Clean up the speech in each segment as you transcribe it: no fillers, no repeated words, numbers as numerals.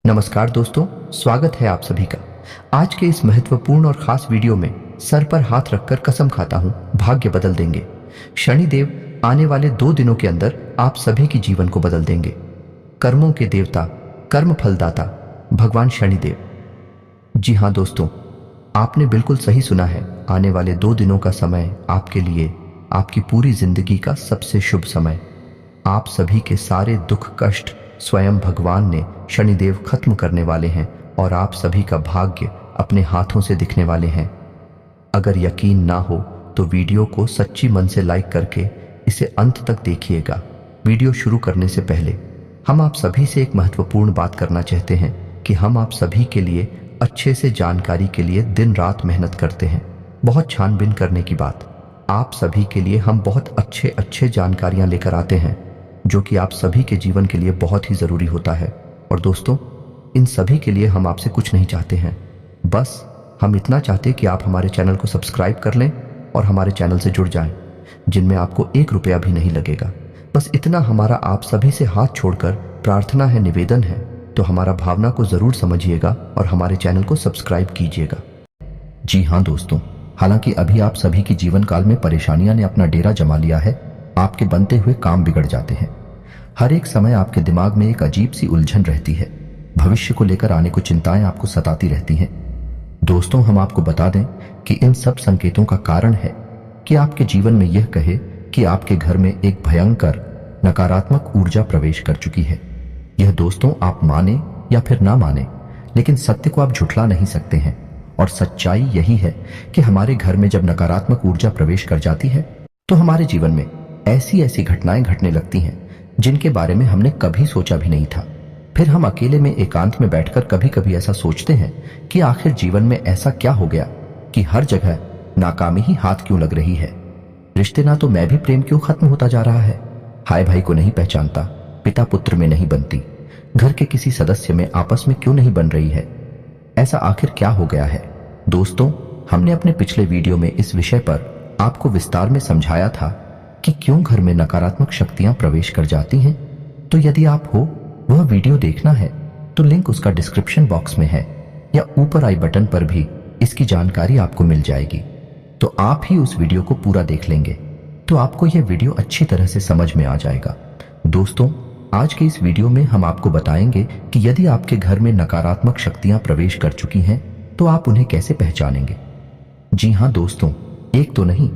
नमस्कार दोस्तों, स्वागत है आप सभी का। आज के इस महत्वपूर्ण और खास वीडियो में सर पर हाथ रखकर कसम खाता हूं, भाग्य बदल देंगे। शनिदेव आने वाले 2 दिनों के अंदर आप सभी की जीवन को बदल देंगे। कर्मों के देवता, कर्म फलदाता भगवान शनिदेव। जी हाँ दोस्तों, आपने बिल्कुल सही सुना है। आने वाले 2 दिनों का समय आपके लिए, आपकी पूरी जिंदगी का सबसे शुभ समय। आप सभी के सारे दुख कष्ट स्वयं भगवान ने शनिदेव खत्म करने वाले हैं और आप सभी का भाग्य अपने हाथों से दिखने वाले हैं। अगर यकीन ना हो तो वीडियो को सच्ची मन से लाइक करके इसे अंत तक देखिएगा। वीडियो शुरू करने से पहले हम आप सभी से एक महत्वपूर्ण बात करना चाहते हैं कि हम आप सभी के लिए अच्छे से जानकारी के लिए दिन रात मेहनत करते हैं। बहुत छानबीन करने की बात, आप सभी के लिए हम बहुत अच्छे जानकारियां लेकर आते हैं जो कि आप सभी के जीवन के लिए बहुत ही ज़रूरी होता है। और दोस्तों, इन सभी के लिए हम आपसे कुछ नहीं चाहते हैं, बस हम इतना चाहते हैं कि आप हमारे चैनल को सब्सक्राइब कर लें और हमारे चैनल से जुड़ जाएं, जिनमें आपको 1 रुपया भी नहीं लगेगा। बस इतना हमारा आप सभी से हाथ छोड़कर प्रार्थना है, निवेदन है। तो हमारा भावना को ज़रूर समझिएगा और हमारे चैनल को सब्सक्राइब कीजिएगा। जी हाँ दोस्तों, हालांकि अभी आप सभी की जीवन काल में परेशानियां ने अपना डेरा जमा लिया है। आपके बनते हुए काम बिगड़ जाते हैं। हर एक समय आपके दिमाग में एक अजीब सी उलझन रहती है। भविष्य को लेकर आने को चिंताएं आपको सताती रहती हैं। दोस्तों, हम आपको बता दें कि इन सब संकेतों का कारण है कि आपके जीवन में यह कहे कि आपके घर में एक भयंकर नकारात्मक ऊर्जा प्रवेश कर चुकी है। यह दोस्तों, आप माने या फिर ना माने, लेकिन सत्य को आप झुठला नहीं सकते हैं। और सच्चाई यही है कि हमारे घर में जब नकारात्मक ऊर्जा प्रवेश कर जाती है तो हमारे जीवन में ऐसी घटनाएं घटने लगती हैं जिनके बारे में हमने कभी सोचा भी नहीं था। फिर हम अकेले में एकांत में बैठकर कभी कभी ऐसा सोचते हैं कि आखिर जीवन में ऐसा क्या हो गया कि हर जगह नाकामी ही हाथ क्यों लग रही है। रिश्ते ना तो मैं भी प्रेम क्यों खत्म होता जा रहा है। भाई भाई को नहीं पहचानता, पिता पुत्र में नहीं बनती, घर के किसी सदस्य में आपस में क्यों नहीं बन रही है। ऐसा आखिर क्या हो गया है। दोस्तों, हमने अपने पिछले वीडियो में इस विषय पर आपको विस्तार में समझाया था कि क्यों घर में नकारात्मक शक्तियां प्रवेश कर जाती हैं। तो यदि आप हो वह वीडियो देखना है तो लिंक उसका डिस्क्रिप्शन बॉक्स में है या ऊपर आई बटन पर भी इसकी जानकारी आपको मिल जाएगी। तो आप ही उस वीडियो को पूरा देख लेंगे तो आपको यह वीडियो अच्छी तरह से समझ में आ जाएगा। दोस्तों, आज के इस वीडियो में हम आपको बताएंगे कि यदि आपके घर में नकारात्मक शक्तियां प्रवेश कर चुकी हैं तो आप उन्हें कैसे पहचानेंगे। जी हाँ दोस्तों, एक तो नहीं,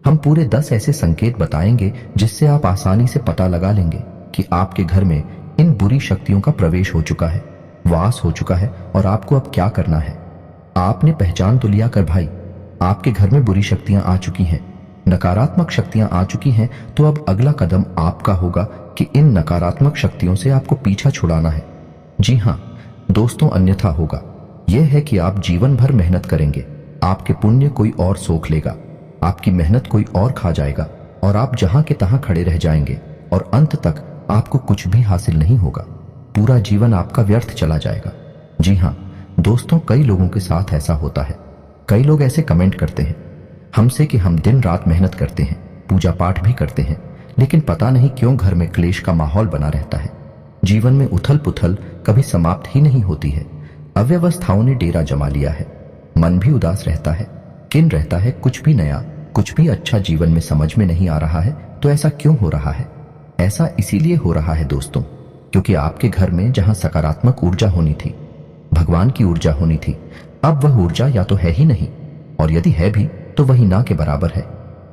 हम पूरे 10 ऐसे संकेत बताएंगे जिससे आप आसानी से पता लगा लेंगे कि आपके घर में इन बुरी शक्तियों का प्रवेश हो चुका है, वास हो चुका है और आपको अब क्या करना है। आपने पहचान तो लिया कर भाई, आपके घर में बुरी शक्तियां आ चुकी हैं, नकारात्मक शक्तियां आ चुकी हैं। तो अब अगला कदम आपका होगा कि इन नकारात्मक शक्तियों से आपको पीछा छुड़ाना है। जी हाँ दोस्तों, अन्यथा होगा यह है कि आप जीवन भर मेहनत करेंगे, आपके पुण्य कोई और सोख लेगा, आपकी मेहनत कोई और खा जाएगा और आप जहां के तहां खड़े रह जाएंगे और अंत तक आपको कुछ भी हासिल नहीं होगा। पूरा जीवन आपका व्यर्थ चला जाएगा। जी हाँ दोस्तों, कई लोगों के साथ ऐसा होता है। कई लोग ऐसे कमेंट करते हैं हमसे कि हम दिन रात मेहनत करते हैं, पूजा पाठ भी करते हैं, लेकिन पता नहीं क्यों घर में क्लेश का माहौल बना रहता है। जीवन में उथल पुथल कभी समाप्त ही नहीं होती है। अव्यवस्थाओं ने डेरा जमा लिया है, मन भी उदास रहता है, किन रहता है, कुछ भी नया, कुछ भी अच्छा जीवन में समझ में नहीं आ रहा है। तो ऐसा क्यों हो रहा है? ऐसा इसीलिए हो रहा है दोस्तों, क्योंकि आपके घर में जहां सकारात्मक ऊर्जा होनी थी, भगवान की ऊर्जा होनी थी, अब वह ऊर्जा या तो है ही नहीं, और यदि है भी तो वही ना के बराबर है।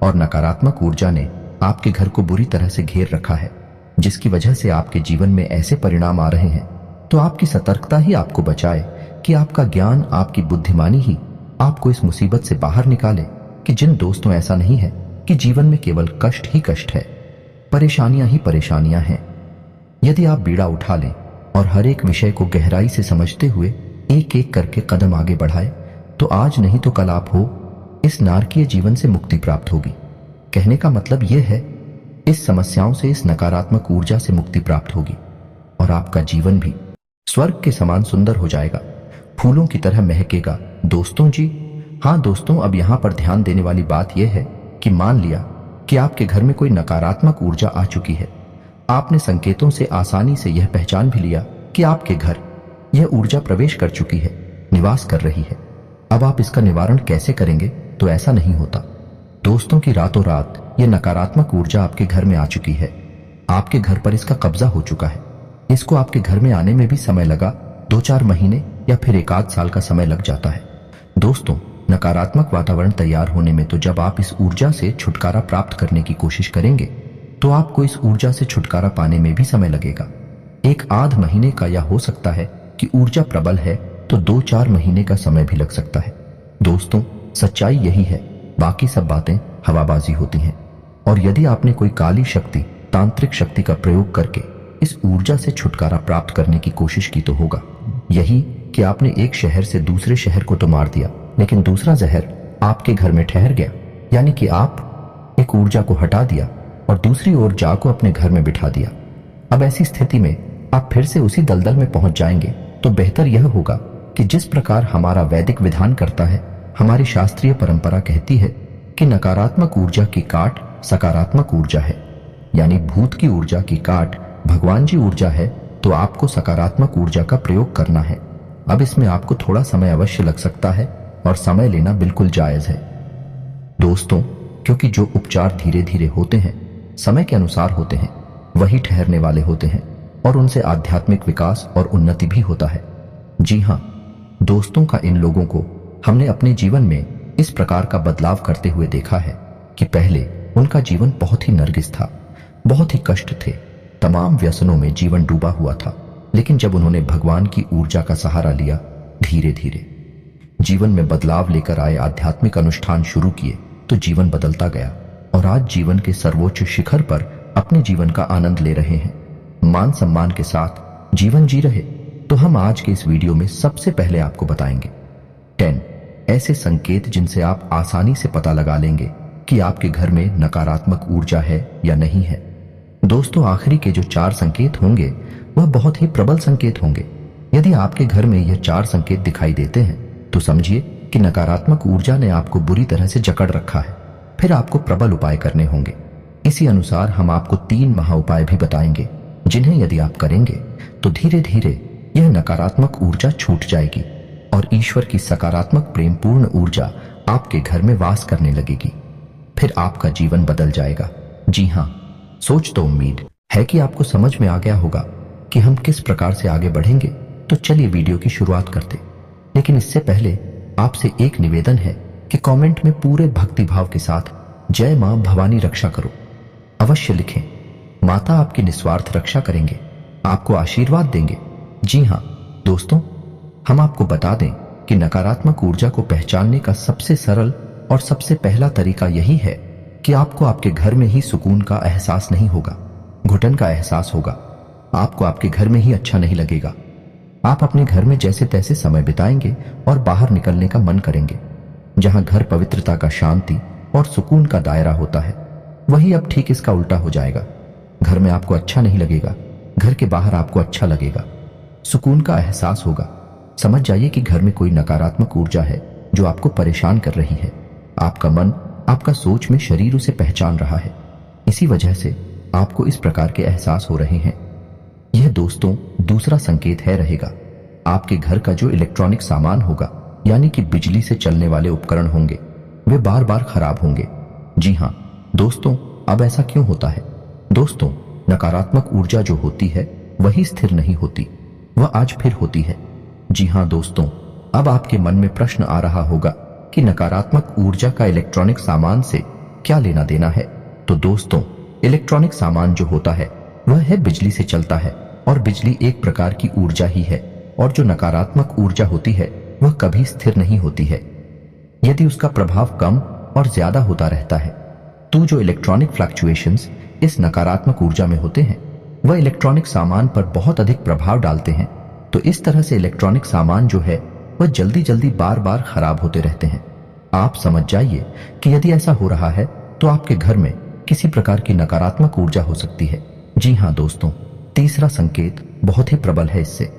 और नकारात्मक ऊर्जा ने आपके घर को बुरी तरह से घेर रखा है, जिसकी वजह से आपके जीवन में ऐसे परिणाम आ रहे हैं। तो आपकी सतर्कता ही आपको बचाए कि आपका ज्ञान, आपकी बुद्धिमानी ही आपको इस मुसीबत से बाहर निकाले। कि जिन दोस्तों, ऐसा नहीं है कि जीवन में केवल कष्ट ही कष्ट है, परेशानियां ही परेशानियां हैं। यदि आप बीड़ा उठा लें और हर एक विषय को गहराई से समझते हुए एक एक करके कदम आगे बढ़ाए तो आज नहीं तो कल आप हो इस नारकीय जीवन से मुक्ति प्राप्त होगी। कहने का मतलब यह है, इस समस्याओं से, इस नकारात्मक ऊर्जा से मुक्ति प्राप्त होगी और आपका जीवन भी स्वर्ग के समान सुंदर हो जाएगा, फूलों की तरह महकेगा। दोस्तों जी हाँ दोस्तों, अब यहां पर ध्यान देने वाली बात यह है कि मान लिया कि आपके घर में कोई नकारात्मक ऊर्जा आ चुकी है। आपने संकेतों से आसानी से यह पहचान भी लिया कि आपके घर यह ऊर्जा प्रवेश कर चुकी है, निवास कर रही है। अब आप इसका निवारण कैसे करेंगे? तो ऐसा नहीं होता दोस्तों कि रातों रात यह नकारात्मक ऊर्जा आपके घर में आ चुकी है, आपके घर पर इसका कब्जा हो चुका है। इसको आपके घर में आने में भी समय लगा, 2-4 महीने या फिर 1 आध साल का समय लग जाता है। दोस्तों, नकारात्मक वातावरण तैयार होने में तो जब आप इस ऊर्जा से छुटकारा प्राप्त करने की कोशिश करेंगे तो आपको इस ऊर्जा से छुटकारा पाने में भी समय लगेगा। 1 आध महीने का, या हो सकता है कि ऊर्जा प्रबल है तो 2-4 महीने का समय भी लग सकता है। दोस्तों, सच्चाई यही है, बाकी सब बातें हवाबाजी होती हैं। और यदि आपने कोई काली शक्ति, तांत्रिक शक्ति का प्रयोग करके इस ऊर्जा से छुटकारा प्राप्त करने की कोशिश की तो होगा यही कि आपने एक शहर से दूसरे शहर को तो मार दिया, लेकिन दूसरा जहर आपके घर में ठहर गया। यानी कि आप एक ऊर्जा को हटा दिया और दूसरी ऊर्जा को अपने घर में बिठा दिया। अब ऐसी स्थिति में आप फिर से उसी दलदल में पहुंच जाएंगे। तो बेहतर यह होगा कि जिस प्रकार हमारा वैदिक विधान करता है, हमारी शास्त्रीय परंपरा कहती है कि नकारात्मक ऊर्जा की काट सकारात्मक ऊर्जा है, यानी भूत की ऊर्जा की काट भगवान जी ऊर्जा है, तो आपको सकारात्मक ऊर्जा का प्रयोग करना है। अब इसमें आपको थोड़ा समय अवश्य लग सकता है और समय लेना बिल्कुल जायज है दोस्तों, क्योंकि जो उपचार धीरे धीरे होते हैं, समय के अनुसार होते हैं, वही ठहरने वाले होते हैं और उनसे आध्यात्मिक विकास और उन्नति भी होता है। जी हाँ दोस्तों, का इन लोगों को हमने अपने जीवन में इस प्रकार का बदलाव करते हुए देखा है कि पहले उनका जीवन बहुत ही नरगिस था, बहुत ही कष्ट थे, तमाम व्यसनों में जीवन डूबा हुआ था। लेकिन जब उन्होंने भगवान की ऊर्जा का सहारा लिया, धीरे धीरे जीवन में बदलाव लेकर आए, आध्यात्मिक अनुष्ठान शुरू किए, तो जीवन बदलता गया और आज जीवन के सर्वोच्च शिखर पर अपने जीवन का आनंद ले रहे हैं, मान सम्मान के साथ जीवन जी रहे। तो हम आज के इस वीडियो में सबसे पहले आपको बताएंगे 10 ऐसे संकेत जिनसे आप आसानी से पता लगा लेंगे कि आपके घर में नकारात्मक ऊर्जा है या नहीं है। दोस्तों, आखिरी के जो 4 संकेत होंगे वह बहुत ही प्रबल संकेत होंगे। यदि आपके घर में यह 4 संकेत दिखाई देते हैं तो समझिए कि नकारात्मक ऊर्जा ने आपको बुरी तरह से जकड़ रखा है। फिर आपको प्रबल उपाय करने होंगे। इसी अनुसार हम आपको 3 महा उपाय भी बताएंगे, जिन्हें यदि आप करेंगे तो धीरे धीरे यह नकारात्मक ऊर्जा छूट जाएगी और ईश्वर की सकारात्मक प्रेमपूर्ण ऊर्जा आपके घर में वास करने लगेगी। फिर आपका जीवन बदल जाएगा। जी हाँ, सोच तो उम्मीद है कि आपको समझ में आ गया होगा कि हम किस प्रकार से आगे बढ़ेंगे। तो चलिए वीडियो की शुरुआत करते। लेकिन इससे पहले आपसे एक निवेदन है कि कमेंट में पूरे भक्तिभाव के साथ जय मां भवानी रक्षा करो अवश्य लिखें। माता आपकी निस्वार्थ रक्षा करेंगे, आपको आशीर्वाद देंगे। जी हाँ दोस्तों, हम आपको बता दें कि नकारात्मक ऊर्जा को पहचानने का सबसे सरल और सबसे पहला तरीका यही है कि आपको आपके घर में ही सुकून का एहसास नहीं होगा, घुटन का एहसास होगा। आपको आपके घर में ही अच्छा नहीं लगेगा। आप अपने घर में जैसे तैसे समय बिताएंगे और बाहर निकलने का मन करेंगे। जहां घर पवित्रता का, शांति और सुकून का दायरा होता है, वही अब ठीक इसका उल्टा हो जाएगा। घर में आपको अच्छा नहीं लगेगा, घर के बाहर आपको अच्छा लगेगा, सुकून का एहसास होगा। समझ जाइए कि घर में कोई नकारात्मक ऊर्जा है जो आपको परेशान कर रही है। आपका मन, आपका सोच में शरीर उसे पहचान रहा है। इसी वजह से आपको इस प्रकार के एहसास हो रहे हैं। यह दोस्तों दूसरा संकेत है रहेगा। आपके घर का जो इलेक्ट्रॉनिक सामान होगा, यानी कि बिजली से चलने वाले उपकरण होंगे, वे बार बार खराब होंगे। जी हाँ दोस्तों, अब ऐसा क्यों होता है? दोस्तों, नकारात्मक ऊर्जा जो होती है वही स्थिर नहीं होती, वह आज फिर होती है। जी हाँ दोस्तों, अब आपके मन में प्रश्न आ रहा होगा कि नकारात्मक ऊर्जा का इलेक्ट्रॉनिक सामान से क्या लेना देना है। तो दोस्तों, इलेक्ट्रॉनिक सामान जो होता है वह है बिजली से चलता है और बिजली एक प्रकार की ऊर्जा ही है। और जो नकारात्मक ऊर्जा होती है वह कभी स्थिर नहीं होती है। यदि उसका प्रभाव कम और ज्यादा होता रहता है, तो जो इलेक्ट्रॉनिक फ्लक्चुएशंस इस नकारात्मक ऊर्जा में होते हैं वह इलेक्ट्रॉनिक सामान पर बहुत अधिक प्रभाव डालते हैं। तो इस तरह से इलेक्ट्रॉनिक सामान जो है वह जल्दी जल्दी बार बार खराब होते रहते हैं। आप समझ जाइए कि यदि ऐसा हो रहा है तो आपके घर में किसी प्रकार की नकारात्मक ऊर्जा हो सकती है। जी हाँ दोस्तों, तीसरा संकेत बहुत ही प्रबल है। इससे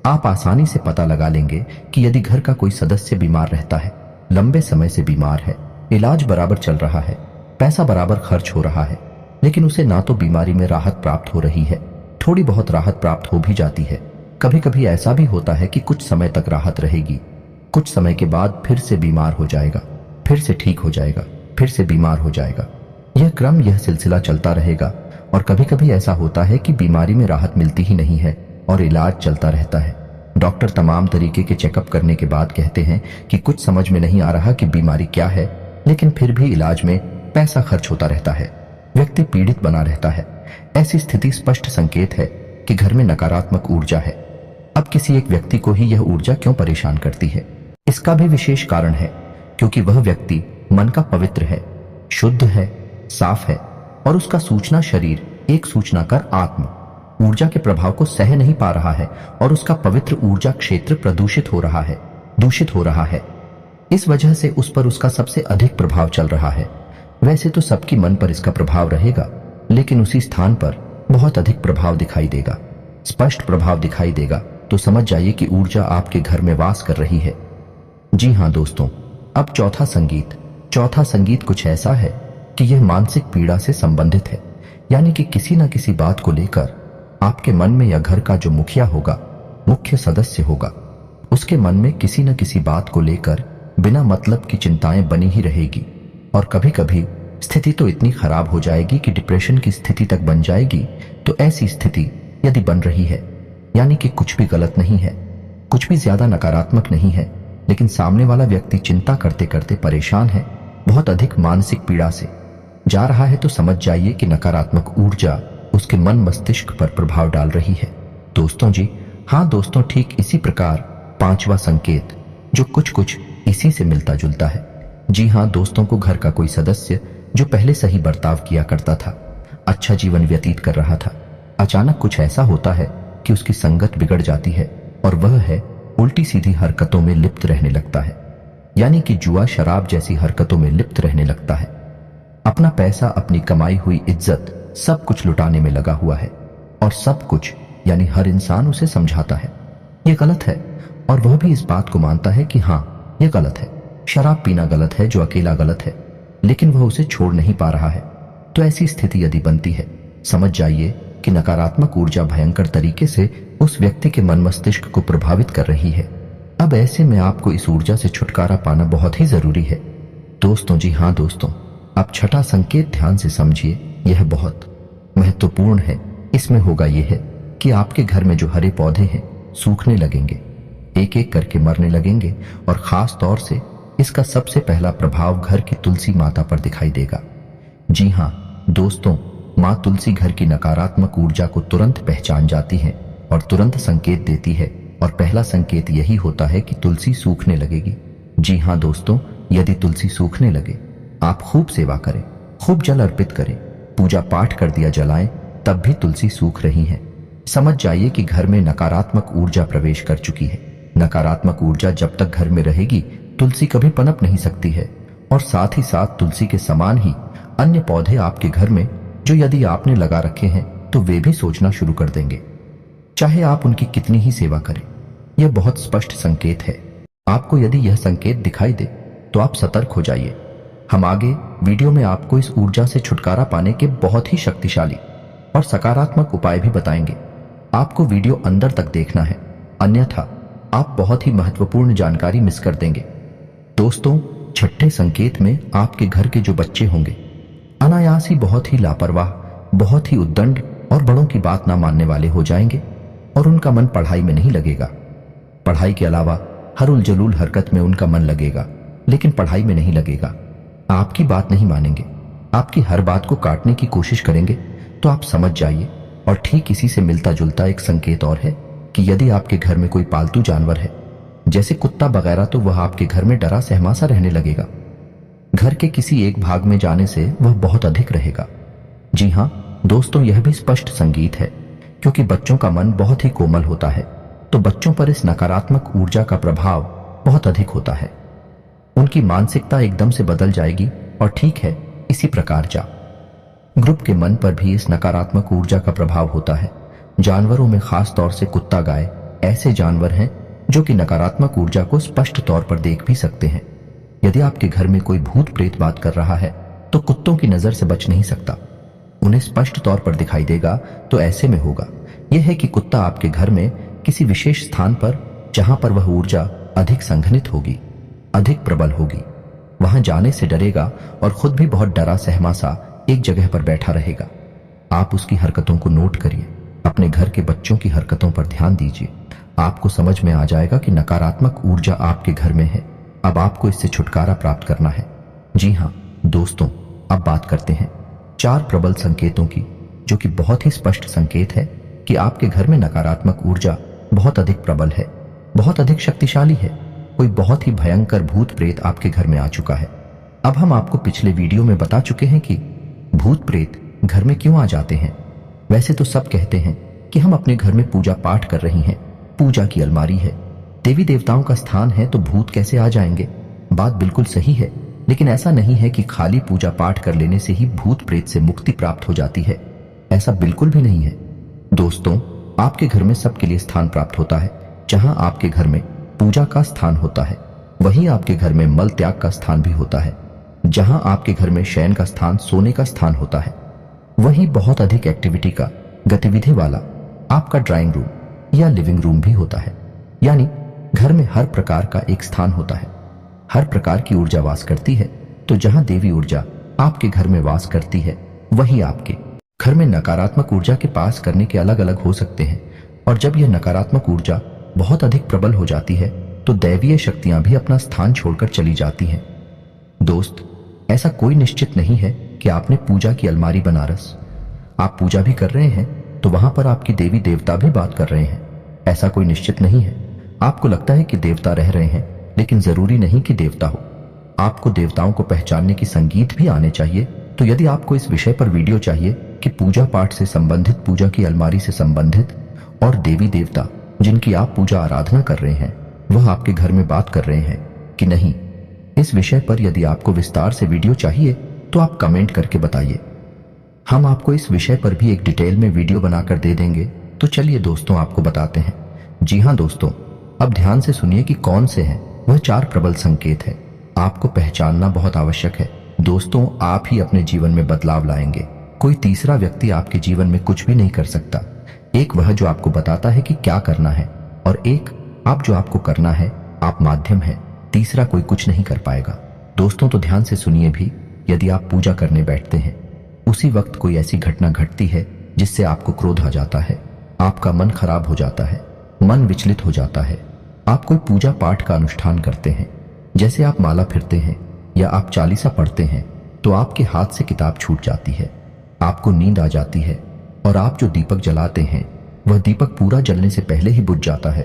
आप आसानी से पता लगा लेंगे कि यदि घर का कोई सदस्य बीमार रहता है, लंबे समय से बीमार है, इलाज बराबर चल रहा है, पैसा बराबर खर्च हो रहा है, लेकिन उसे ना तो बीमारी में राहत प्राप्त हो रही है, थोड़ी बहुत राहत प्राप्त हो भी जाती है, कभी कभी ऐसा भी होता है कि कुछ समय तक राहत रहेगी, कुछ समय के बाद फिर से बीमार हो जाएगा, फिर से ठीक हो जाएगा, फिर से बीमार हो जाएगा। यह सिलसिला चलता रहेगा। और कभी कभी ऐसा होता है कि बीमारी में राहत मिलती ही नहीं है और इलाज चलता रहता है। डॉक्टर तमाम तरीके के चेकअप करने के बाद कहते हैं कि कुछ समझ में नहीं आ रहा कि बीमारी क्या है, लेकिन फिर भी इलाज में पैसा खर्च होता रहता है, व्यक्ति पीड़ित बना रहता है। ऐसी स्थिति स्पष्ट संकेत है कि घर में नकारात्मक ऊर्जा है। अब किसी एक व्यक्ति को ही यह ऊर्जा क्यों परेशान करती है? इसका भी विशेष कारण है, क्योंकि वह व्यक्ति मन का पवित्र है, शुद्ध है, साफ है और उसका सूचना शरीर एक सूचना कर आत्म ऊर्जा के प्रभाव को सह नहीं पा रहा है और उसका पवित्र ऊर्जा क्षेत्र प्रदूषित हो रहा है, दूषित हो रहा है। इस वजह से उस पर उसका सबसे अधिक प्रभाव चल रहा है। वैसे तो सबकी मन पर इसका प्रभाव रहेगा, लेकिन उसी स्थान पर बहुत अधिक प्रभाव दिखाई देगा, स्पष्ट प्रभाव दिखाई देगा। तो समझ जाइए कि ऊर्जा आपके घर में वास कर रही है। जी हाँ दोस्तों, अब चौथा संगीत कुछ ऐसा है कि यह मानसिक पीड़ा से संबंधित है। यानी कि किसी न किसी बात को लेकर आपके मन में या घर का जो मुखिया होगा, मुख्य सदस्य होगा, उसके मन में किसी न किसी बात को लेकर बिना मतलब की चिंताएं बनी ही रहेगी। और कभी कभी स्थिति तो इतनी खराब हो जाएगी कि डिप्रेशन की स्थिति तक बन जाएगी। तो ऐसी स्थिति यदि बन रही है, यानी कि कुछ भी गलत नहीं है, कुछ भी ज्यादा नकारात्मक नहीं है, लेकिन सामने वाला व्यक्ति चिंता करते करते परेशान है, बहुत अधिक मानसिक पीड़ा से जा रहा है, तो समझ जाइए कि नकारात्मक ऊर्जा उसके मन मस्तिष्क पर प्रभाव डाल रही है। दोस्तों जी हाँ दोस्तों, ठीक इसी प्रकार पांचवा संकेत जो कुछ इसी से मिलता जुलता है। जी हाँ दोस्तों, को घर का कोई सदस्य जो पहले सही बर्ताव किया करता था, अच्छा जीवन व्यतीत कर रहा था, अचानक कुछ ऐसा होता है कि उसकी संगत बिगड़ जाती है और वह है उल्टी सीधी हरकतों में लिप्त रहने लगता है। यानी कि जुआ शराब जैसी हरकतों में लिप्त रहने लगता है। अपना पैसा, अपनी कमाई हुई इज्जत सब कुछ लुटाने में लगा हुआ है और सब कुछ यानी हर इंसान उसे समझाता है यह गलत है, और वह भी इस बात को मानता है कि हाँ यह गलत है, शराब पीना गलत है, जो अकेला गलत है, लेकिन वह उसे छोड़ नहीं पा रहा है। तो ऐसी स्थिति यदि बनती है, समझ जाइए कि नकारात्मक ऊर्जा भयंकर तरीके से उस व्यक्ति के मन मस्तिष्क को प्रभावित कर रही है। अब ऐसे में आपको इस ऊर्जा से छुटकारा पाना बहुत ही जरूरी है दोस्तों। जी हाँ दोस्तों, अब छठा संकेत ध्यान से समझिए, यह बहुत महत्वपूर्ण है। इसमें होगा यह है कि आपके घर में जो हरे पौधे हैं सूखने लगेंगे, एक एक करके मरने लगेंगे, और खास तौर से इसका सबसे पहला प्रभाव घर की तुलसी माता पर दिखाई देगा। जी हाँ दोस्तों, माँ तुलसी घर की नकारात्मक ऊर्जा को तुरंत पहचान जाती है और तुरंत संकेत देती है, और पहला संकेत यही होता है कि तुलसी सूखने लगेगी। जी हाँ दोस्तों, यदि तुलसी सूखने लगे, आप खूब सेवा करें, खूब जल अर्पित करें, पूजा पाठ कर दिया जलाएं, तब भी तुलसी सूख रही है, समझ जाइए कि घर में नकारात्मक ऊर्जा प्रवेश कर चुकी है। नकारात्मक ऊर्जा जब तक घर में रहेगी, तुलसी कभी पनप नहीं सकती है। और साथ ही साथ तुलसी के समान ही अन्य पौधे आपके घर में जो यदि आपने लगा रखे हैं, तो वे भी सोचना शुरू कर देंगे, चाहे आप उनकी कितनी ही सेवा करें। यह बहुत स्पष्ट संकेत है। आपको यदि यह संकेत दिखाई दे तो आप सतर्क हो जाइए। हम आगे वीडियो में आपको इस ऊर्जा से छुटकारा पाने के बहुत ही शक्तिशाली और सकारात्मक उपाय भी बताएंगे। आपको वीडियो अंदर तक देखना है, अन्यथा आप बहुत ही महत्वपूर्ण जानकारी मिस कर देंगे। दोस्तों, छठे संकेत में आपके घर के जो बच्चे होंगे अनायास ही बहुत ही लापरवाह, बहुत ही उद्दंड और बड़ों की बात ना मानने वाले हो जाएंगे, और उनका मन पढ़ाई में नहीं लगेगा। पढ़ाई के अलावा हरुल जलूल हरकत में उनका मन लगेगा, लेकिन पढ़ाई में नहीं लगेगा। आपकी बात नहीं मानेंगे, आपकी हर बात को काटने की कोशिश करेंगे। तो आप समझ जाइए। और ठीक इसी से मिलता जुलता एक संकेत और है कि यदि आपके घर में कोई पालतू जानवर है, जैसे कुत्ता वगैरह, तो वह आपके घर में डरा सहमा सा रहने लगेगा। घर के किसी एक भाग में जाने से वह बहुत अधिक रहेगा। जी हाँ दोस्तों, यह भी स्पष्ट संगीत है, क्योंकि बच्चों का मन बहुत ही कोमल होता है, तो बच्चों पर इस नकारात्मक ऊर्जा का प्रभाव बहुत अधिक होता है। उनकी मानसिकता एकदम से बदल जाएगी। और ठीक है, इसी प्रकार ग्रुप के मन पर भी इस नकारात्मक ऊर्जा का प्रभाव होता है। जानवरों में खास तौर से कुत्ता, गाय ऐसे जानवर हैं जो कि नकारात्मक ऊर्जा को स्पष्ट तौर पर देख भी सकते हैं। यदि आपके घर में कोई भूत प्रेत बात कर रहा है, तो कुत्तों की नजर से बच नहीं सकता, उन्हें स्पष्ट तौर पर दिखाई देगा। तो ऐसे में होगा यह है कि कुत्ता आपके घर में किसी विशेष स्थान पर जहां पर वह ऊर्जा अधिक संघनित होगी, अधिक प्रबल होगी। वहां जाने से डरेगा और खुद भी बहुत डरा सहमा सा एक जगह पर बैठा रहेगा। आप उसकी हरकतों को नोट करिए, अपने घर के बच्चों की हरकतों पर ध्यान दीजिए। आपको समझ में आ जाएगा कि नकारात्मक ऊर्जा आपके घर में है। अब आपको इससे छुटकारा प्राप्त करना है। जी हाँ दोस्तों, अब बात करते हैं 4 प्रबल संकेतों की, जो कि बहुत ही स्पष्ट संकेत है कि आपके घर में नकारात्मक ऊर्जा बहुत अधिक प्रबल है, बहुत अधिक शक्तिशाली है। कोई बहुत ही भयंकर भूत प्रेत आपके घर में आ चुका है। अब हम आपको पिछले वीडियो में बता चुके हैं कि भूत प्रेत घर में क्यों आ जाते हैं। वैसे तो सब कहते हैं कि हम अपने घर में पूजा पाठ कर रही हैं, पूजा की अलमारी है, देवी देवताओं का स्थान है, तो भूत कैसे आ जाएंगे। बात बिल्कुल सही है, लेकिन ऐसा नहीं है कि खाली पूजा पाठ कर लेने से ही भूत प्रेत से मुक्ति प्राप्त हो जाती है। ऐसा बिल्कुल भी नहीं है दोस्तों। आपके घर में सबके लिए स्थान प्राप्त होता है। जहां आपके घर में पूजा का स्थान होता है, वहीं आपके घर में मल त्याग का स्थान भी होता है। जहां आपके घर में शयन का स्थान, सोने का स्थान होता है, वहीं बहुत अधिक एक्टिविटी का, गतिविधि वाला आपका ड्राइंग रूम या लिविंग रूम भी होता है। यानी घर में हर प्रकार का एक स्थान होता है, हर प्रकार की ऊर्जा वास करती है। तो जहां देवी ऊर्जा आपके घर में वास करती है, वहीं आपके घर में नकारात्मक ऊर्जा के पास करने के अलग अलग हो सकते हैं। और जब यह नकारात्मक ऊर्जा बहुत अधिक प्रबल हो जाती है, तो दैवीय शक्तियां भी अपना स्थान छोड़कर चली जाती हैं। दोस्त, ऐसा कोई निश्चित नहीं है कि आपने पूजा की अलमारी बनारस, आप पूजा भी कर रहे हैं तो वहां पर आपकी देवी देवता भी बात कर रहे हैं। ऐसा कोई निश्चित नहीं है। आपको लगता है कि देवता रह रहे हैं, लेकिन जरूरी नहीं कि देवता हो। आपको देवताओं को पहचानने की संगीत भी आने चाहिए। तो यदि आपको इस विषय पर वीडियो चाहिए कि पूजा पाठ से संबंधित, पूजा की अलमारी से संबंधित और देवी देवता जिनकी आप पूजा आराधना कर रहे हैं वह आपके घर में बात कर रहे हैं कि नहीं, इस विषय पर यदि आपको विस्तार से वीडियो चाहिए तो आप कमेंट करके बताइए। हम आपको इस विषय पर भी एक डिटेल में वीडियो बनाकर दे देंगे। तो चलिए दोस्तों, आपको बताते हैं। जी हाँ दोस्तों, अब ध्यान से सुनिए कि कौन से हैं वह 4 प्रबल संकेत है। आपको पहचानना बहुत आवश्यक है दोस्तों। आप ही अपने जीवन में बदलाव लाएंगे। कोई तीसरा व्यक्ति आपके जीवन में कुछ भी नहीं कर सकता। एक वह जो आपको बताता है कि क्या करना है, और एक आप जो आपको करना है। आप माध्यम है, तीसरा कोई कुछ नहीं कर पाएगा। दोस्तों तो ध्यान से सुनिए भी, यदि आप पूजा करने बैठते हैं, उसी वक्त कोई ऐसी घटना घटती है जिससे आपको क्रोध आ जाता है, आपका मन खराब हो जाता है, मन विचलित हो जाता है। आप कोई पूजा पाठ का अनुष्ठान करते हैं, जैसे आप माला फिरते हैं या आप चालीसा पढ़ते हैं, तो आपके हाथ से किताब छूट जाती है, आपको नींद आ जाती है, और आप जो दीपक जलाते हैं वह दीपक पूरा जलने से पहले ही बुझ जाता है।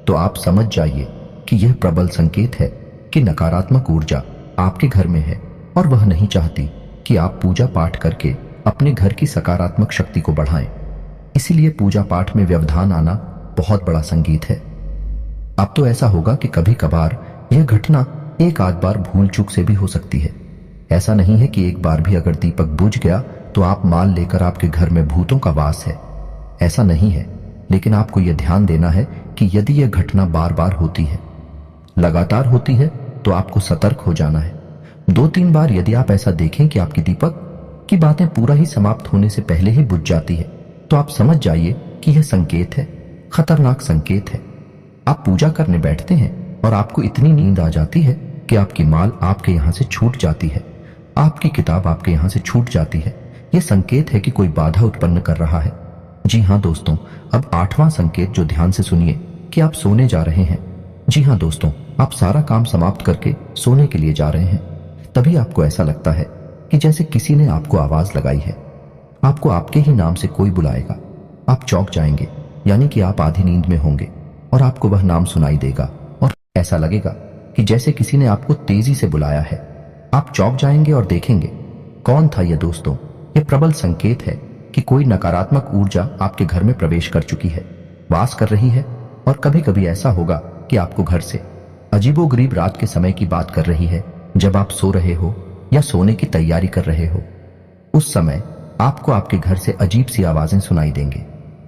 तो आप समझ जाइए कि यह प्रबल संकेत है कि नकारात्मक ऊर्जा आपके घर में है, और वह नहीं चाहती कि आप पूजा पाठ करके अपने घर की सकारात्मक शक्ति को बढ़ाएं। इसीलिए पूजा पाठ में व्यवधान आना बहुत बड़ा संगीत है। अब तो ऐसा होगा कि कभी कभार यह घटना एक आध बार भूल चूक से भी हो सकती है। ऐसा नहीं है कि एक बार भी अगर दीपक बुझ गया तो आप मान लेकर आपके घर में भूतों का वास है। ऐसा नहीं है, लेकिन आपको यह ध्यान देना है कि यदि यह घटना बार बार होती है, लगातार होती है, तो आपको सतर्क हो जाना है। 2-3 बार यदि आप ऐसा देखें कि आपकी दीपक की बातें पूरा ही समाप्त होने से पहले ही बुझ जाती है, तो आप समझ जाइए कि यह संकेत है, खतरनाक संकेत है। आप पूजा करने बैठते हैं और आपको इतनी नींद आ जाती है कि आपकी माल आपके यहां से छूट जाती है, आपकी किताब आपके यहां से छूट जाती है। यह संकेत है कि कोई बाधा उत्पन्न कर रहा है। जी हाँ दोस्तों, अब 8वां संकेत जो ध्यान से सुनिए कि आप सोने जा रहे हैं। जी हाँ दोस्तों, आप सारा काम समाप्त करके सोने के लिए जा रहे हैं। तभी आपको ऐसा लगता है कि जैसे किसी ने आपको आवाज लगाई है, आपको आपके ही नाम से कोई बुलाएगा। आप चौंक जाएंगे, यानी कि आप आधी नींद में होंगे और आपको वह नाम सुनाई देगा और ऐसा लगेगा कि जैसे किसी ने आपको तेजी से बुलाया है। आप चौंक जाएंगे और देखेंगे कौन था यह। दोस्तों, यह प्रबल संकेत है कि कोई नकारात्मक ऊर्जा आपके घर में प्रवेश कर चुकी है, वास कर रही है। और कभी कभी ऐसा होगा कि आपको घर से अजीबोगरीब रात के समय की बात कर रही है, जब आप सो रहे हो या सोने की तैयारी कर रहे हो। उस समय आपको आपके घर से अजीब सी आवाजें सुनाई देंगे,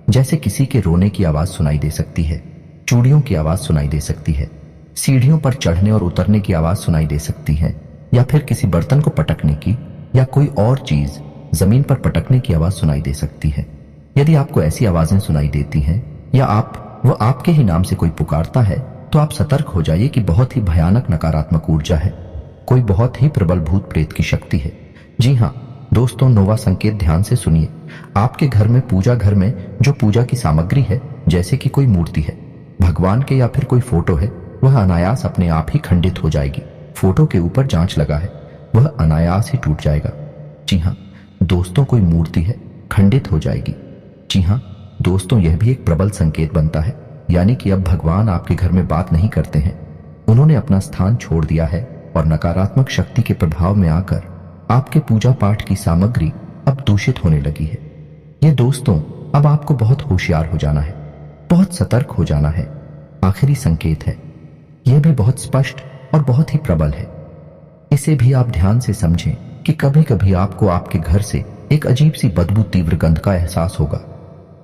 जैसे किसी के रोने की आवाज सुनाई दे सकती है, चूड़ियों की आवाज सुनाई दे सकती है, सीढ़ियों पर चढ़ने और उतरने की आवाज सुनाई दे सकती है, या फिर किसी बर्तन को पटकने की या कोई और चीज जमीन पर पटकने की आवाज सुनाई दे सकती है। यदि आपको ऐसी आवाजें सुनाई देती हैं या आप वह आपके ही नाम से कोई पुकारता है तो आप सतर्क हो जाइए कि बहुत ही भयानक नकारात्मक ऊर्जा है, कोई बहुत ही प्रबल भूत प्रेत की शक्ति है। जी हाँ दोस्तों, नोवा संकेत ध्यान से सुनिए। आपके घर में, पूजा घर में जो पूजा की सामग्री है, जैसे कि कोई मूर्ति है, भगवान के या फिर कोई फोटो है, वह अनायास अपने आप ही खंडित हो जाएगी। फोटो के ऊपर जांच लगा है, वह अनायास ही टूट जाएगा। जी हाँ दोस्तों, कोई मूर्ति है, खंडित हो जाएगी। जी हाँ दोस्तों, यह भी एक प्रबल संकेत बनता है, यानी कि अब भगवान आपके घर में बात नहीं करते हैं, उन्होंने अपना स्थान छोड़ दिया है और नकारात्मक शक्ति के प्रभाव में आकर आपके पूजा पाठ की सामग्री अब दूषित होने लगी है। ये दोस्तों, अब आपको बहुत होशियार हो जाना है, बहुत सतर्क हो जाना है। आखिरी संकेत है, यह भी बहुत स्पष्ट और बहुत ही प्रबल है। इसे भी आप ध्यान से समझें कि कभी कभी आपको आपके घर से एक अजीब सी बदबू, तीव्र गंध का एहसास होगा।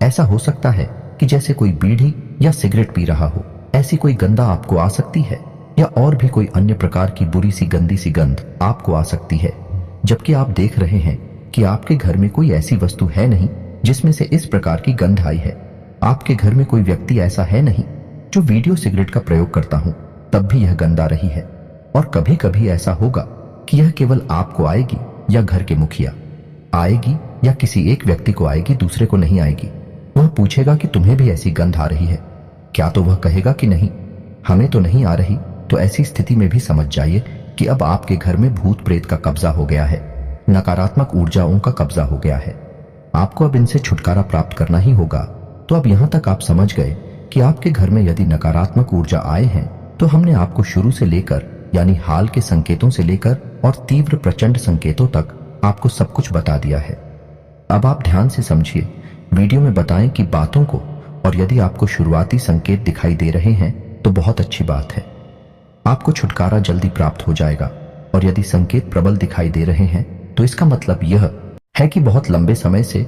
ऐसा हो सकता है कि जैसे कोई बीड़ी या सिगरेट पी रहा हो, ऐसी कोई गंधा आपको आ सकती है, या और भी कोई अन्य प्रकार की बुरी सी गंदी सी गंध आपको आ सकती है, जबकि आप देख रहे हैं कि आपके घर में कोई ऐसी वस्तु है नहीं जिसमें से इस प्रकार की गंध आई है। आपके घर में कोई व्यक्ति ऐसा है नहीं जो वीडियो सिगरेट का प्रयोग करता हूं, तब भी यह गंध आ रही है। और कभी कभी ऐसा होगा कि यह केवल आपको आएगी, या घर के मुखिया आएगी, या किसी एक व्यक्ति को आएगी, दूसरे को नहीं आएगी। वह पूछेगा कि तुम्हें भी ऐसी गंध आ रही है क्या, तो वह कहेगा कि नहीं, हमें तो नहीं आ रही। तो ऐसी स्थिति में भी समझ जाइए कि अब आपके घर में भूत प्रेत का कब्जा हो गया है, नकारात्मक ऊर्जाओं का कब्जा हो गया है। आपको अब इनसे छुटकारा प्राप्त करना ही होगा। तो अब यहां तक आप समझ गए कि आपके घर में यदि नकारात्मक ऊर्जा आए हैं, तो हमने आपको शुरू से लेकर, यानी हाल के संकेतों से लेकर और तीव्र प्रचंड संकेतों तक आपको सब कुछ बता दिया है। अब आप ध्यान से समझिए, वीडियो में बताएं कि बातों को, और यदि आपको शुरुआती संकेत दिखाई दे रहे हैं तो बहुत अच्छी बात है, आपको छुटकारा जल्दी प्राप्त हो जाएगा। और यदि संकेत प्रबल दिखाई दे रहे हैं तो इसका मतलब यह है कि बहुत लंबे समय से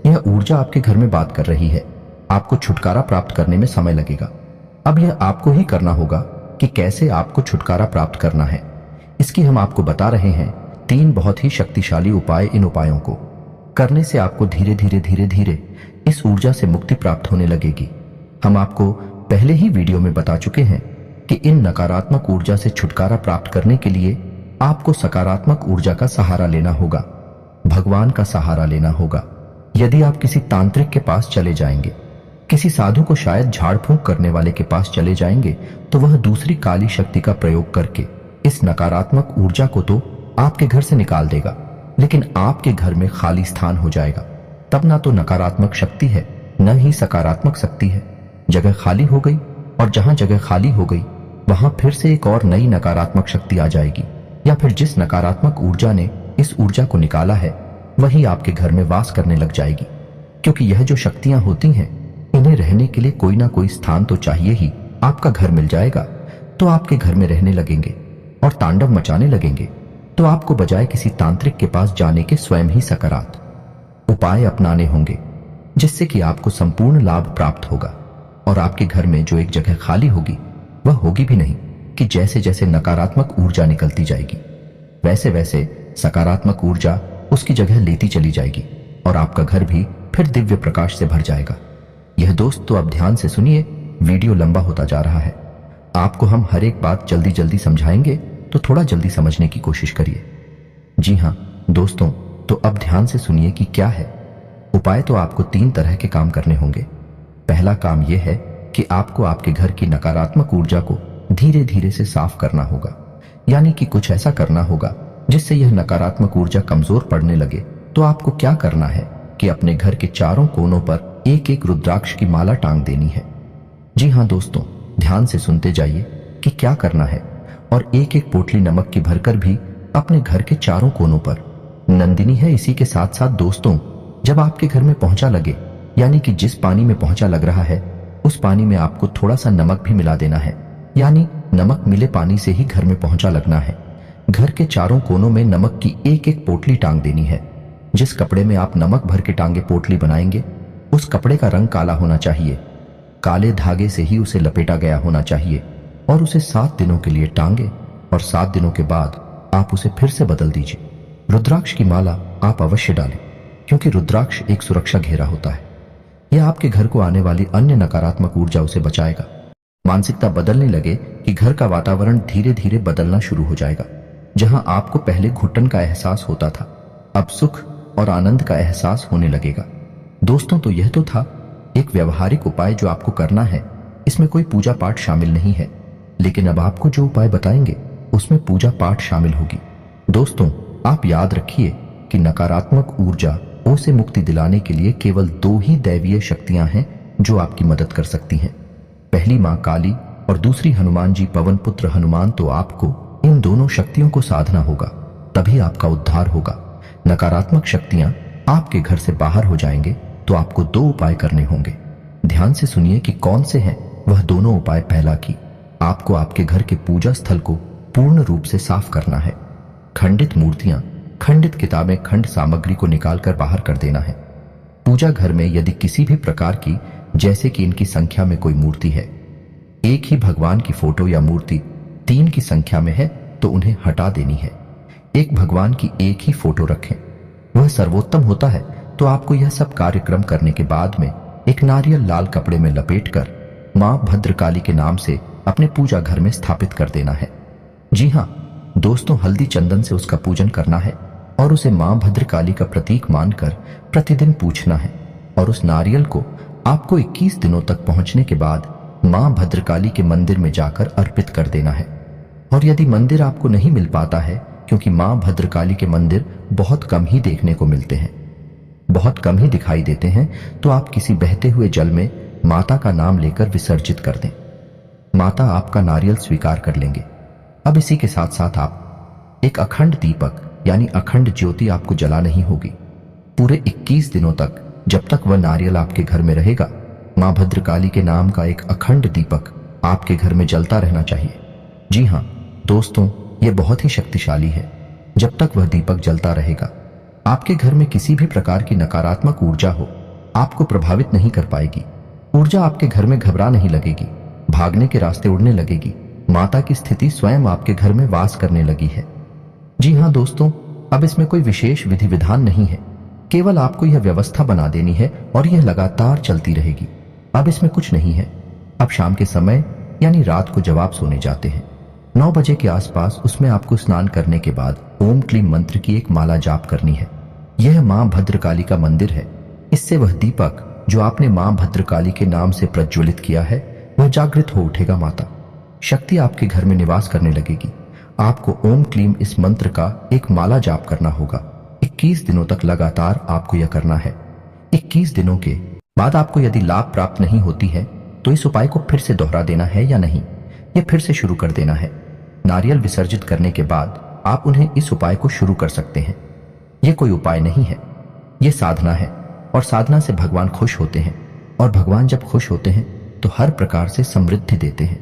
यह ऊर्जा आपके घर में बात कर रही है। आपको छुटकारा प्राप्त करने में समय लगेगा। अब यह आपको ही करना होगा कि कैसे आपको छुटकारा प्राप्त करना है। इसकी हम आपको बता रहे हैं 3 बहुत ही शक्तिशाली उपाय। इन उपायों को करने से आपको धीरे धीरे इस ऊर्जा से मुक्ति प्राप्त होने लगेगी। हम आपको पहले ही वीडियो में बता चुके हैं कि इन नकारात्मक ऊर्जा से छुटकारा प्राप्त करने के लिए आपको सकारात्मक ऊर्जा का सहारा लेना होगा, भगवान का सहारा लेना होगा। यदि आप किसी तांत्रिक के पास चले जाएंगे, किसी साधु को, शायद झाड़ फूंक करने वाले के पास चले जाएंगे, तो वह दूसरी काली शक्ति का प्रयोग करके इस नकारात्मक ऊर्जा को तो आपके घर से निकाल देगा, लेकिन आपके घर में खाली स्थान हो जाएगा। तब ना तो नकारात्मक शक्ति है, न ही सकारात्मक शक्ति है। जगह खाली हो गई, और जहां जगह खाली हो गई वहां फिर से एक और नई नकारात्मक शक्ति आ जाएगी, या फिर जिस नकारात्मक ऊर्जा ने इस ऊर्जा को निकाला है वही आपके घर में वास करने लग जाएगी। क्योंकि यह जो शक्तियां होती हैं, इन्हें रहने के लिए कोई ना कोई स्थान तो चाहिए ही। आपका घर मिल जाएगा तो आपके घर में रहने लगेंगे और तांडव मचाने लगेंगे। तो आपको बजाय किसी तांत्रिक के पास जाने के स्वयं ही सकारात्मक उपाय अपनाने होंगे, जिससे कि आपको संपूर्ण लाभ प्राप्त होगा। और आपके घर में जो एक जगह खाली होगी, वह होगी भी नहीं कि जैसे जैसे नकारात्मक ऊर्जा निकलती जाएगी, वैसे वैसे सकारात्मक ऊर्जा उसकी जगह लेती चली जाएगी, और आपका घर भी फिर दिव्य प्रकाश से भर जाएगा। यह दोस्त तो अब ध्यान से सुनिए, वीडियो लंबा होता जा रहा है। आपको हम हर एक बात जल्दी जल्दी समझाएंगे, तो थोड़ा जल्दी समझने की कोशिश करिए। जी हाँ दोस्तों, तो अब ध्यान से सुनिए कि क्या है उपाय। तो आपको 3 तरह के काम करने होंगे। पहला काम यह है कि आपको आपके घर की नकारात्मक ऊर्जा को धीरे धीरे से साफ करना होगा, यानी कि कुछ ऐसा करना होगा जिससे यह नकारात्मक ऊर्जा कमजोर पड़ने लगे। तो आपको क्या करना है कि अपने घर के चारों कोनों पर एक एक रुद्राक्ष की माला टांग देनी है। जी हाँ दोस्तों, ध्यान से सुनते जाइए कि क्या करना है। और एक एक पोटली नमक की भरकर भी अपने घर के चारों कोनों पर नंदिनी है। इसी के साथ साथ दोस्तों, जब आपके घर में पहुंचा लगे, यानी कि जिस पानी में पहुंचा लग रहा है, उस पानी में आपको थोड़ा सा नमक भी मिला देना है, यानी नमक मिले पानी से ही घर में पहुंचा लगना है। घर के चारों कोनों में नमक की एक एक पोटली टांग देनी है। जिस कपड़े में आप नमक भर के टांगे पोटली बनाएंगे, उस कपड़े का रंग काला होना चाहिए, काले धागे से ही उसे लपेटा गया होना चाहिए, और उसे 7 दिनों के लिए टांगे, और 7 दिनों के बाद आप उसे फिर से बदल दीजिए। रुद्राक्ष की माला आप अवश्य डालें, क्योंकि रुद्राक्ष एक सुरक्षा घेरा होता है। यह आपके घर को आने वाली अन्य नकारात्मक ऊर्जाओं से बचाएगा। मानसिकता बदलने लगे कि घर का वातावरण धीरे धीरे बदलना शुरू हो जाएगा। जहां आपको पहले घुटन का एहसास होता था, अब सुख और आनंद का एहसास होने लगेगा। दोस्तों, तो यह तो था एक व्यवहारिक उपाय जो आपको करना है। इसमें कोई पूजा पाठ शामिल नहीं है, लेकिन अब आपको जो उपाय बताएंगे उसमें पूजा पाठ शामिल होगी। दोस्तों, आप याद रखिए कि नकारात्मक ऊर्जा से मुक्ति दिलाने के लिए केवल 2 ही दैवीय शक्तियां हैं जो आपकी मदद कर सकती हैं। पहली मां काली और दूसरी हनुमान जी पवन पुत्र हनुमान। तो आपको इन दोनों शक्तियों को साधना होगा, तभी आपका उद्धार होगा। नकारात्मक शक्तियां आपके घर से बाहर हो जाएंगे तो आपको 2 उपाय करने होंगे। ध्यान से सुनिए कि कौन से हैं वह दोनों उपाय। पहला कि आपको आपके घर के पूजा स्थल को पूर्ण रूप से साफ करना है। खंडित मूर्तियां, खंडित किताबें, खंड सामग्री को निकालकर बाहर कर देना है। पूजा घर में यदि किसी भी प्रकार की, जैसे कि इनकी संख्या में कोई मूर्ति है, एक ही भगवान की फोटो या मूर्ति 3 की संख्या में है, तो उन्हें हटा देनी है। एक भगवान की एक ही फोटो रखें, वह सर्वोत्तम होता है। तो आपको यह सब कार्यक्रम करने के बाद में एक नारियल लाल कपड़े में लपेटकर मां भद्रकाली के नाम से अपने पूजा घर में स्थापित कर देना है। जी हां दोस्तों, हल्दी चंदन से उसका पूजन करना है और उसे मां भद्रकाली का प्रतीक मानकर प्रतिदिन पूछना है। और उस नारियल को आपको 21 दिनों तक पहुंचने के बाद मां भद्रकाली के मंदिर में जाकर अर्पित कर देना है। और यदि मंदिर आपको नहीं मिल पाता है, क्योंकि मां भद्रकाली के मंदिर बहुत कम ही देखने को मिलते हैं, बहुत कम ही दिखाई देते हैं, तो आप किसी बहते हुए जल में माता का नाम लेकर विसर्जित कर दें। माता आपका नारियल स्वीकार कर लेंगे। अब इसी के साथ साथ आप एक अखंड दीपक यानी अखंड ज्योति आपको जला नहीं होगी। पूरे 21 दिनों तक, जब तक वह नारियल आपके घर में रहेगा, मां भद्रकाली के नाम का एक अखंड दीपक आपके घर में जलता रहना चाहिए। जी हां दोस्तों, यह बहुत ही शक्तिशाली है। जब तक वह दीपक जलता रहेगा, आपके घर में किसी भी प्रकार की नकारात्मक ऊर्जा हो आपको प्रभावित नहीं कर पाएगी। ऊर्जा आपके घर में घबरा नहीं लगेगी, भागने के रास्ते उड़ने लगेगी। माता की स्थिति स्वयं आपके घर में वास करने लगी है। जी हां दोस्तों, अब इसमें कोई विशेष विधि विधान नहीं है, केवल आपको यह व्यवस्था बना देनी है और यह लगातार चलती रहेगी। अब इसमें कुछ नहीं है। अब शाम के समय यानी रात को जब आप सोने जाते हैं 9 बजे के आसपास, उसमें आपको स्नान करने के बाद ओम क्लीम मंत्र की एक माला जाप करनी है। यह मां भद्रकाली का मंदिर है। इससे वह दीपक जो आपने मां भद्रकाली के नाम से प्रज्वलित किया है, वह जागृत हो उठेगा। माता शक्ति आपके घर में निवास करने लगेगी। आपको ओम क्लीम इस मंत्र का एक माला जाप करना होगा। 21 दिनों तक लगातार आपको यह करना है। 21 दिनों के बाद आपको यदि लाभ प्राप्त नहीं होती है, तो इस उपाय को फिर से दोहरा देना है या नहीं, यह फिर से शुरू कर देना है। नारियल विसर्जित करने के बाद आप उन्हें इस उपाय को शुरू कर सकते हैं। यह कोई उपाय नहीं है, यह साधना है। और साधना से भगवान खुश होते हैं, और भगवान जब खुश होते हैं तो हर प्रकार से समृद्धि देते हैं।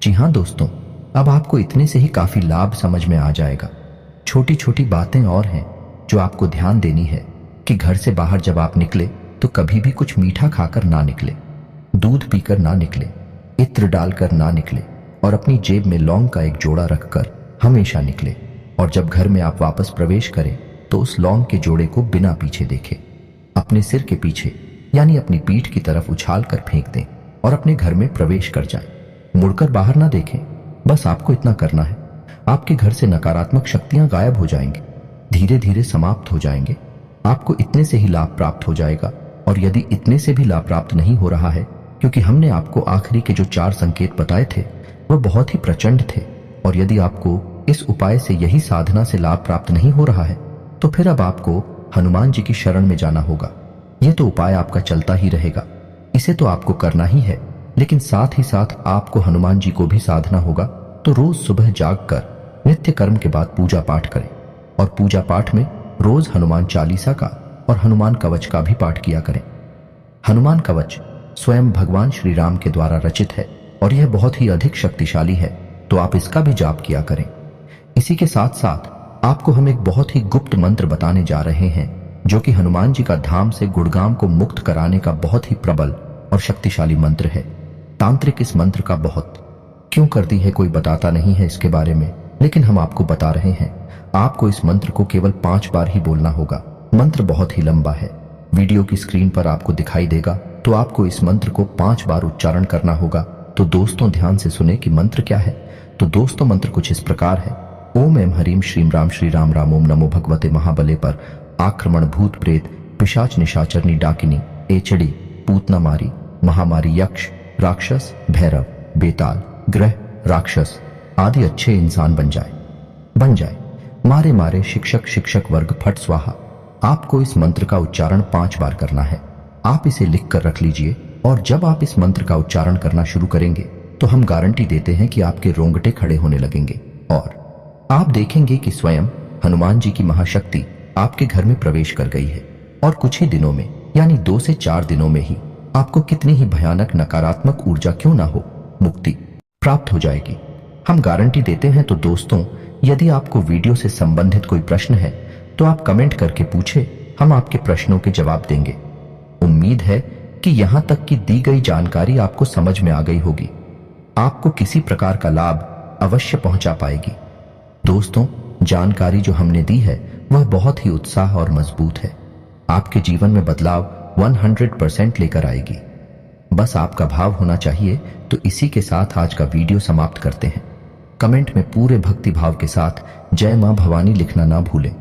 जी हां दोस्तों, अब आपको इतने से ही काफी लाभ समझ में आ जाएगा। छोटी छोटी बातें और हैं जो आपको ध्यान देनी है कि घर से बाहर जब आप निकले तो कभी भी कुछ मीठा खाकर ना निकले, दूध पीकर ना निकले, इत्र डालकर ना निकले, और अपनी जेब में लौंग का एक जोड़ा रखकर हमेशा निकले। और जब घर में आप वापस प्रवेश करें तो उस लौंग के जोड़े को बिना पीछे देखे अपने सिर के पीछे यानी अपनी पीठ की तरफ उछाल कर फेंक दें और अपने घर में प्रवेश कर जाएं। मुड़कर बाहर ना देखें। बस आपको इतना करना है। आपके घर से नकारात्मक शक्तियां गायब हो जाएंगी, धीरे धीरे समाप्त हो जाएंगे। आपको इतने से ही लाभ प्राप्त हो जाएगा। और यदि इतने से भी लाभ प्राप्त नहीं हो रहा है, क्योंकि हमने आपको आखिरी के जो 4 संकेत बताए थे वह बहुत ही प्रचंड थे, और यदि आपको इस उपाय से, यही साधना से लाभ प्राप्त नहीं हो रहा है, तो फिर अब आपको हनुमान जी की शरण में जाना होगा। यह तो उपाय आपका चलता ही रहेगा, इसे तो आपको करना ही है, लेकिन साथ ही साथ आपको हनुमान जी को भी साधना होगा। तो रोज सुबह जागकर नित्य कर्म के बाद पूजा पाठ करें, और पूजा पाठ में रोज हनुमान चालीसा का और हनुमान कवच का भी पाठ किया करें। हनुमान कवच स्वयं भगवान श्री राम के द्वारा रचित है और यह बहुत ही अधिक शक्तिशाली है, तो आप इसका भी जाप किया करें। इसी के साथ साथ आपको हम एक बहुत ही गुप्त मंत्र बताने जा रहे हैं, जो कि हनुमान जी का धाम से गुड़गाम को मुक्त कराने का बहुत ही प्रबल और शक्तिशाली मंत्र है। तांत्रिक इस मंत्र का बहुत क्यों कर दी है, कोई बताता नहीं है इसके बारे में, लेकिन हम आपको बता रहे हैं। आपको इस मंत्र को केवल 5 बार ही बोलना होगा। मंत्र बहुत ही लंबा है, वीडियो की स्क्रीन पर आपको दिखाई देगा, तो आपको इस मंत्र को 5 बार उच्चारण करना होगा। तो दोस्तों ध्यान से सुने कि मंत्र क्या है। तो दोस्तों मंत्र कुछ इस प्रकार है। ओम एम हरीम श्रीम राम श्री राम राम ओम नमो भगवते महाबले पर आक्रमण भूत प्रेत पिशाच निशाचरनी डाकिनी एचड़ी पूतना मारी महामारी यक्ष राक्षस भैरव बेताल ग्रह राक्षस आदि अच्छे इंसान बन जाए मारे मारे शिक्षक वर्ग फट स्वाहा। आपको इस मंत्र का उच्चारण 5 बार करना है। आप इसे लिख कर रख लीजिए और जब आप इस मंत्र का उच्चारण करना शुरू करेंगे तो हम गारंटी देते हैं कि आपके रोंगटे खड़े होने लगेंगे और आप देखेंगे कि स्वयं हनुमान जी की महाशक्ति आपके घर में प्रवेश कर गई है और कुछ ही दिनों में यानी 2 से 4 दिनों में ही आपको कितनी ही भयानक नकारात्मक ऊर्जा क्यों ना हो मुक्ति प्राप्त हो जाएगी। हम गारंटी देते हैं। तो दोस्तों यदि आपको वीडियो से संबंधित कोई प्रश्न है तो आप कमेंट करके पूछे, हम आपके प्रश्नों के जवाब देंगे। उम्मीद है कि यहां तक की दी गई जानकारी आपको समझ में आ गई होगी। आपको किसी प्रकार का लाभ अवश्य पहुंचा पाएगी। दोस्तों जानकारी जो हमने दी है वह बहुत ही उत्साह और मजबूत है। आपके जीवन में बदलाव 100% लेकर आएगी। बस आपका भाव होना चाहिए। तो इसी के साथ आज का वीडियो समाप्त करते हैं। कमेंट में पूरे भक्ति भाव के साथ जय मां भवानी लिखना ना भूलें।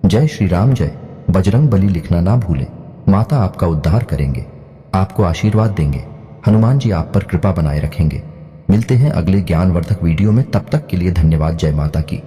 जय श्री राम जय बजरंग बली लिखना ना भूलें। माता आपका उद्धार करेंगे, आपको आशीर्वाद देंगे। हनुमान जी आप पर कृपा बनाए रखेंगे। मिलते हैं अगले ज्ञानवर्धक वीडियो में। तब तक के लिए धन्यवाद। जय माता की।